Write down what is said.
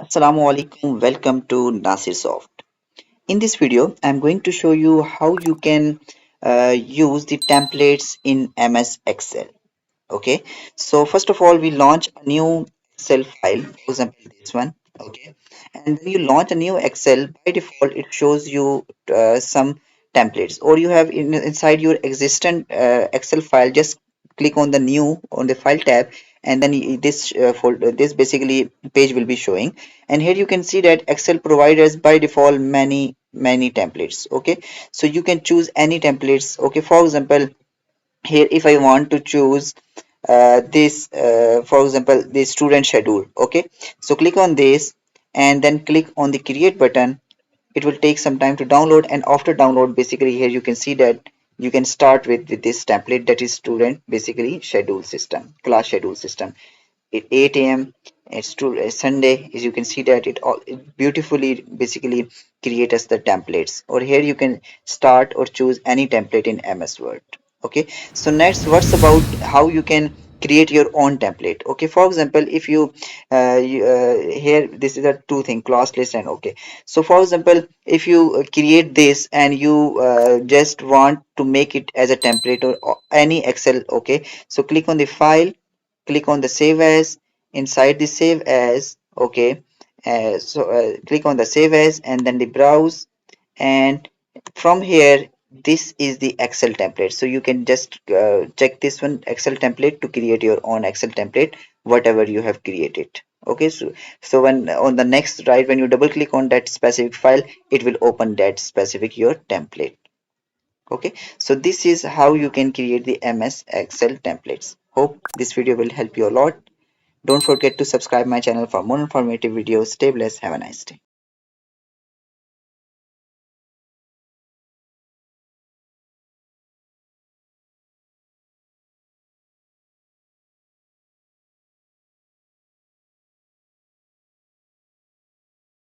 Assalamu alaikum, welcome to Nasir Soft. In this video, I'm going to show you how you can use the templates in MS Excel. Okay, so first of all, we launch a new Excel file, for example, this one. Okay, and when you launch a new Excel, by default, it shows you some templates, or you have inside your existing Excel file. Just click on the new on the file tab, and then this folder, this basically page will be showing. And here you can see that Excel provides by default many templates. Okay, so you can choose any templates. Okay, for example, here if I want to choose this for example the student schedule. Okay, so click on this and then click on the create button. It will take some time to download, and after download, basically here you can see that you can start with this template, that is student basically schedule system, class schedule system. At 8 a.m. it's to Sunday, as you can see that it beautifully basically create us the templates. Or here you can start or choose any template in MS Word. Okay, so next, what's about how you can create your own template. Okay, for example, if here this is a two thing, class list and okay. So for example, if you create this and you just want to make it as a template or any Excel. Okay, so click on the file, click on the save as. Inside the save as, okay, click on the save as and then the browse, and from here this is the Excel template. So you can just check this one, Excel template, to create your own Excel template, whatever you have created. Okay, so when on the next, right, when you double click on that specific file, it will open that specific your template. Okay, so this is how you can create the MS Excel templates. Hope this video will help you a lot. Don't forget to subscribe my channel for more informative videos. Stay blessed. Have a nice day.